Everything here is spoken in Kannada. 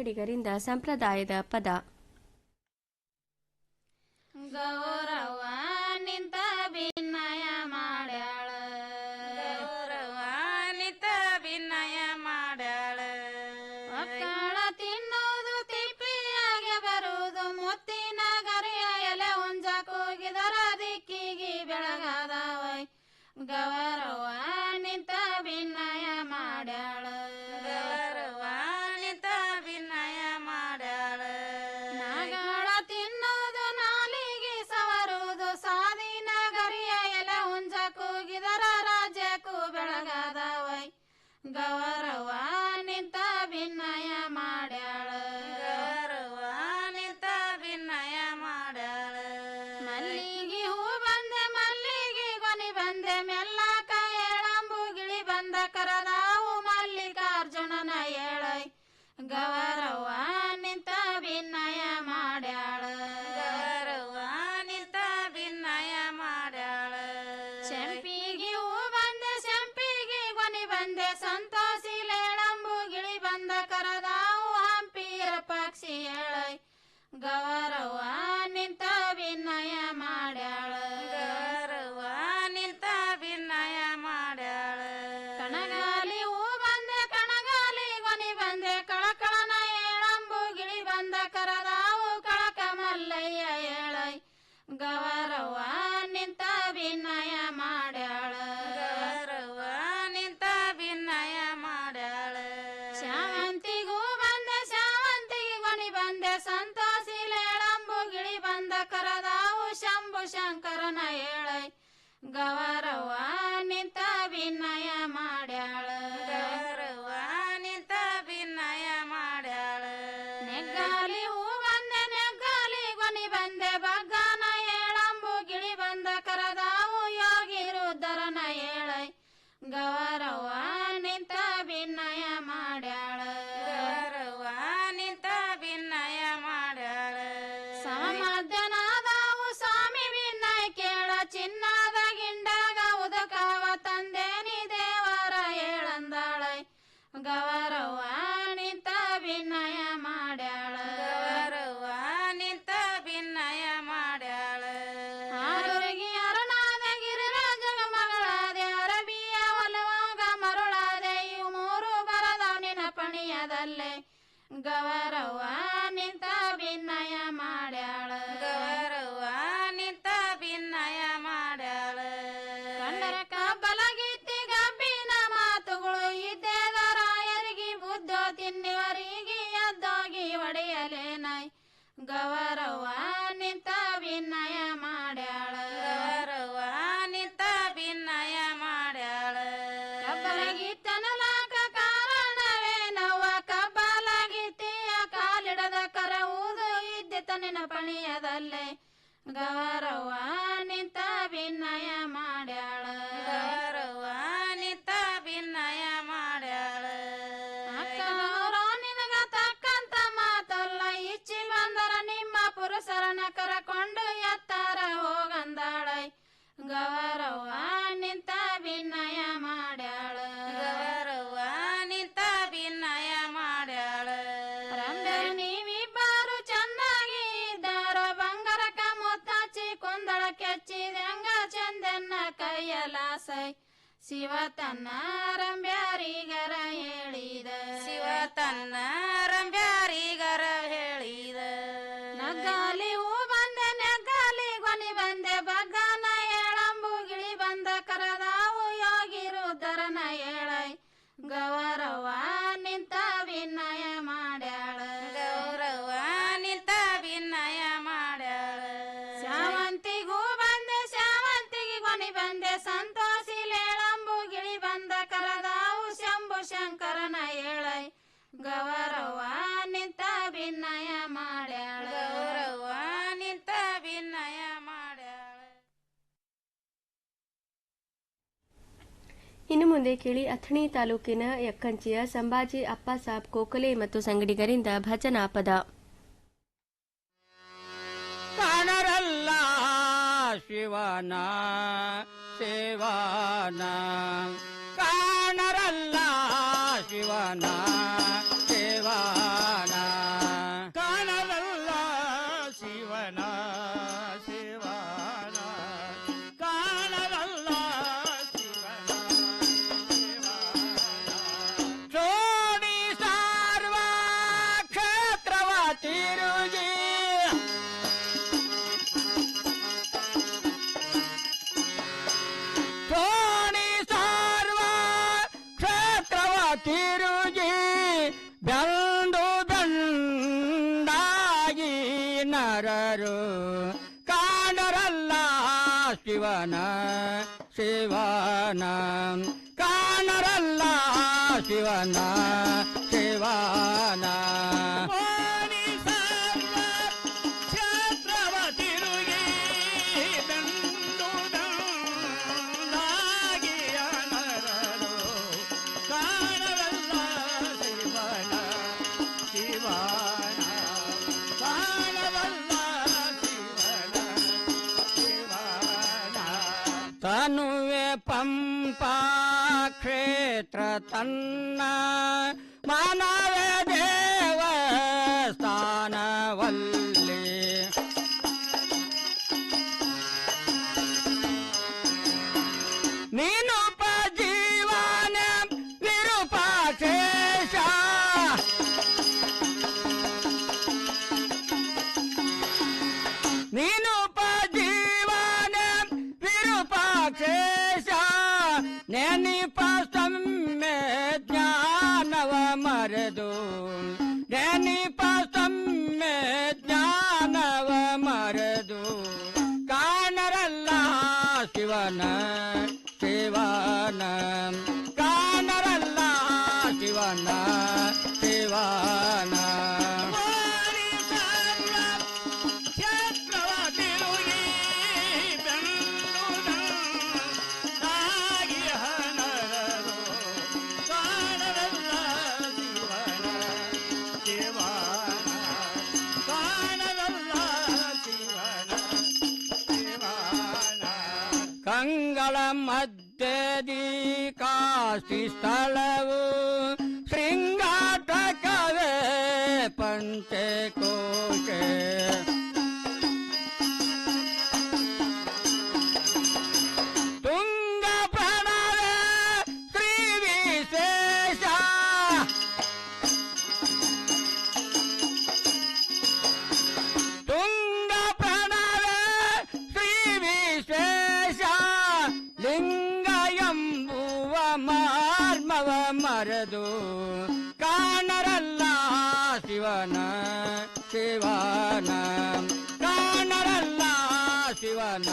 ಸಂಗಡಿಗರಿಂದ ಸಂಪ್ರದಾಯದ ಪದ. ಗೌರವ ನಿಂತ ಭಿನ್ನಯ ಮಾಡ್ಯಾಳ, ಗೌರವ ನಿಂತ ಭಿನ್ನಯ ಮಾಡ್ಯಾಳ. ಮಕ್ಕಳ ತಿನ್ನೋದು ತಿಪ್ಪಿಯಾಗೆ ಬರುವುದು, ಮುತ್ತಿನ ಗರಿಯ ಎಲೆ ಹುಂಜಕ್ ಹೋಗಿದರ ದಿಕ್ಕಿಗೆ ಬೆಳಗಾದವೈ. ಗೌರವ ನಿಂತ ಭಿನ್ನಯ ಮಾಡ್ಯಾಳ, ಗೌರವ ನಿಂತ ಭಿನ್ನಯ ಮಾಡ್ಯಾಳ. ನಾಗಳ ತಿನ್ನೋದು ನಾಲಿಗೆ ಸವರುವುದು, ಸಾದಿನ ಗರಿಯ ಎಲೆ ಹುಂಜಕ್ ಹೋಗಿದರ ರಾಜ್ಯಕ್ಕೂ ಬೆಳಗಾದವೈ. ಗೌರವ ನಿಂತ ಭಿನ್ನಯ ಮಾಡ್ಯಾಳ, ಗೌರವ ನಿಂತ ಭಿನ್ನಯ ಮಾಡ್ಯಾಳ. ಮಲ್ಲಿಗೆ ಹೂ ಬಂದೆ ಮಲ್ಲಿಗೆ ಕೊನಿ ಬಂದೆ, ಮೆಲ್ಲಕ ಏಳಂಬು ಗಿಳಿ ಬಂದ ಕರದಾವು ಮಲ್ಲಿಕಾರ್ಜುನನ ಏಳೈ. ಗೌರವ ನಿಂತ ಭಿನ್ನಯ ಮಾಡ್ಯಾಳ, ಗೌರವ ನಿಂತ ಭಿನ್ನಯ ಮಾಡ್ಯಾಳ. ಶಂಪಿಗೆ ಹೂ ಬಂದೆ ಶಂಪಿಗೆ ಕೊನಿ ಬಂದೆ, ಸಂತೋಷಿಲೇಳಂಬು ಗಿಳಿ ಬಂದ ಕರದಾವು ಹಂಪಿಯ ಪಕ್ಷಿ ಏಳೈ. ಗೌರವ ನಿಂತ ಭಿನ್ನಯ ಮಾಡ್ಯಾಳ, ಗೌರವ ನಿಂತ ಭಿನ್ನಯ ಮಾಡ್ಯಾಳ. ಕಣಗಾಲಿ ಹೂ ಬಂದೆ ಕಣಗಾಲಿ ಕೊನಿ ಬಂದೆ, ಕಳಕಳನ ಏಳಂಬು ಗಿಳಿ ಬಂದ ಕರದಾವು ಕಳಕ ಮಲ್ಲಯ್ಯ ಏಳೈ. ಗೌರವ ನಿಂತ ಭಿನ್ನಯ ಮಾಡ್ಯಾಳ, ಗೌರವ ನಿಂತ ಭಿನ್ನಯ ಮಾಡ್ಯಾಳ. ಶಾವಂತಿಗೂ ಬಂದೆ ಶಾವಂತಿಗೆ ಕೊನಿ ಬಂದೆ, ಸಂತೋಷಿಲೇಳಂಬು ಗಿಳಿ ಬಂದ ಕರದಾವು ಶಂಭು ಶಂಕರನ ಏಳೈ. ಗೌರವ ನಿಂತ ಭಿನ್ನಯ ಮಾಡ್ಯಾಳ, ಗೌರವ ನಿಂತ ಭಿನ್ನಯ ಮಾಡ್ಯಾಳ. ನೆಗ್ಗಾಲಿ ಹೂ ಬಂದೆ ನೆಗ್ಗಾಲಿ ಕೊನಿ ಬಂದೆ, ಬಗ್ಗನ ಏಳಂಬು ಗಿಳಿ ಬಂದ ಕರದಾವು ಯೋಗಿ ರುದ್ರನ ಏಳೈ. ಗೌರವ ನಿಂತ ಭಿನ್ನಯ ಮಾಡ್ಯಾಳ, ಗೌರವ ನಿಂತ ಭಿನ್ನಯ ಮಾಡ್ಯಾಳ. ಸಮಮಧ್ಯನಾದವು ಸ್ವಾಮಿ ಭಿನ್ನಯ ಕೇಳ, ಚಿನ್ನದ ಗಿಂಡಾಗ ಉದಕವ ತಂದೇನಿ ದೇವರ ಏಳಂದಾಳೈ. ಗೌರವ ನಿಂತ ಭಿನ್ನಯ ಮಾಡ್ಯಾಳ, ಗೌರವ ನಿಂತ ಭಿನ್ನಯ ಮಾಡ್ಯಾಳ. ಆರುಗಿ ಅರುಣಾದ ಗಿರಿರಾಜಗ ಮಗಳಾದೆ, ಅರಬಿಯ ಒಲವಾಗ ಮರುಳಾದೆ, ಇವು ಮೂರು ಬರದವ್ ನಿನ ಪಣಿಯದಲ್ಲೇ. ಗೌರವ ನಿಂತ ಭಿನ್ನಯ ಮಾಡ್ಯಾಳ, ಗೌರವ ನಿಂತ ಭಿನ್ನಯ ಮಾಡ್ಯಾಳ. ಕಂಡರ ಕಬ್ಬಲಗಿತ್ತಿ ಗಬ್ಬಿನ ಮಾತುಗಳು, ಇದ್ದೇದ ರಾಯರಿಗೆ ಬುದ್ಧೋ ತಿನ್ನಿವರಿಗೆ ಎದ್ದೋಗಿ ಒಡೆಯಲೇನೈ. ಗೌರವ ನಿಂತ ಭಿನ್ನಯ ಮಾಡ್ಯಾಳ, ಗೌರವ ನಿಂತ ಭಿನ್ನಯ ಮಾಡ್ಯಾಳ. ಕಬ್ಬಲಗಿತ್ತನಲಾಕ ಕಾರಣವೇನವ್ವ, ಕಬ್ಬಲಗಿತ್ತಿಯ ಕಾಲಿಡದ ಕರವುದು ಇದ್ದಿತ ನಿನ ಪಣಿಯದಲ್ಲೇ. ಗೌರವ ನಿಂತ ಭಿನ್ನಯ ಮಾಡ್ಯಾಳ, ಗೌರವ ನಿಂತ ಭಿನ್ನಯ ಮಾಡ್ಯಾಳ. ಅಕ್ಕ ಗೌರವ ನಿನಗ ತಕ್ಕಂತ ಮಾತಲ್ಲ, ಇಚ್ಚಿ ಬಂದರ ನಿಮ್ಮ ಪುರುಷರನ ಕರಕೊಂಡು ಎತ್ತರ ಹೋಗಂದಾಳೈ. ಗೌರವ ನಿಂತ ಭಿನ್ನಯ ಮಾಡ್ಯಾಳ, ಗೌರವ ನಿಂತ ಭಿನ್ನಯ ಮಾಡ್ಯಾಳ. ರಂಬೆ ನೀವಿಬ್ಬರು ಚಂದಾಗಿ ಇದ್ದಾರ, ಬಂಗಾರಕ ಮುತ್ತಚ್ಚಿ ಕುಂದಳ ಕೆಚ್ಚಿದಂಗ ಚಂದನ್ನ ಕೈಯಲಾಸೈ. ಶಿವ ತನ್ನ ರಂಬ್ಯಾರಿಗರ ಹೇಳಿದ, ಶಿವ ತನ್ನ ರಂಬ್ಯಾರಿಗರ ಹೇಳಿದ. ನಗ್ಗಾಲಿ ಹೂ ಬಂದೆ ನೆಗ್ಗಾಲಿ ಕೊನಿ ಬಂದೆ, ಬಗ್ಗನ ಏಳಂಬು ಗಿಳಿ ಬಂದ ಕರದಾವು ಯೋಗಿ ರುದ್ರನ ಏಳೈ. ಗೌರವ ನಿಂತ ಭಿನ್ನಯ ಮಾಡ್ಯಾಳ, ಗೌರವ ನಿಂತ ಭಿನ್ನಯ ಮಾಡ್ಯಾಳ. ಶಾವಂತಿಗೂ ಬಂದೆ ಶಾವಂತಿಗೆ ಕೊನಿ ಬಂದೆ, ಸಂತೋಷಿಲೇಳಂಬು ಗಿಳಿ ಬಂದ ಕರದಾವು ಶಂಭು ಶಂಕರನ ಏಳೈ. ಗೌರವ ನಿಂತ ಭಿನ್ನಯ ಮಾಡ್ಯಾಳ, ಗೌರವ ನಿಂತ ಭಿನ್ನಯ ಮಾಡ್ಯಾಳ. ಇನ್ನು ಮುಂದೆ ಕೇಳಿ ಅಥಣಿ ತಾಲೂಕಿನ ಯಕ್ಕಂಚಿಯ ಸಂಭಾಜಿ ಅಪ್ಪಾಸಾಬ್ ಕೋಕಲೆ ಮತ್ತು ಸಂಗಡಿಗರಿಂದ ಭಜನಾ ಪದ. ಕಾಣರಲ್ಲ ಶಿವನ ಸೇವಾನ, ಕಾಣರಲ್ಲ ಶಿವನ ಸೇವಾನ. ಹರರು ಕಾಣರಲ್ಲ ಶಿವನ ಶಿವನ ಕಾಣರಲ್ಲ ಶಿವನ ಶಿವನ ತನುವೆ ಪಂಪಾ ಕ್ಷೇತ್ರ ತನ್ನ ಮಾನವೇ ದೇವಸ್ಥಾನವಲ್ಲಿ ನೀನು ಜೀವನ ವಿರೂಪಾಕ್ಷೇಶ ನೀನು ಜೀವನ ವಿರೂಪಾಕ್ಷೇಶ ನೆನಿಪ ಸಮ್ಮೆ ಜ್ಞಾನವ ಮರೆದು ನೆನಿಪ ಸಮ್ಮೆ ಜ್ಞಾನವ ಮರೆದು ಕಾಣರಲ್ಲ ಶಿವನ ಶಿವನ ಕಾಣರಲ್ಲ ಶಿವನ ಶಿವನ ಕಂಗಳ ಮಧ್ಯದಿ ಕಾಶಿ ಸ್ಥಳವು ಶೃಂಗಾಟಕವೇ ಪಂಚಕೋಶೆ ತುಂಗ ಪ್ರಣವೇ ಶ್ರೀ ವಿಶೇಷ ತುಂಗ ಪ್ರಣವೇ ಶ್ರೀ ವಿಶೇಷ ಲಿಂಗ ಎಂಬುವ ಮಾರ್ಮವ ಮರೆದು ಕಾಣರಲ್ಲ ಶಿವನ ಶಿವನ ಕಾಣರಲ್ಲ ಶಿವನ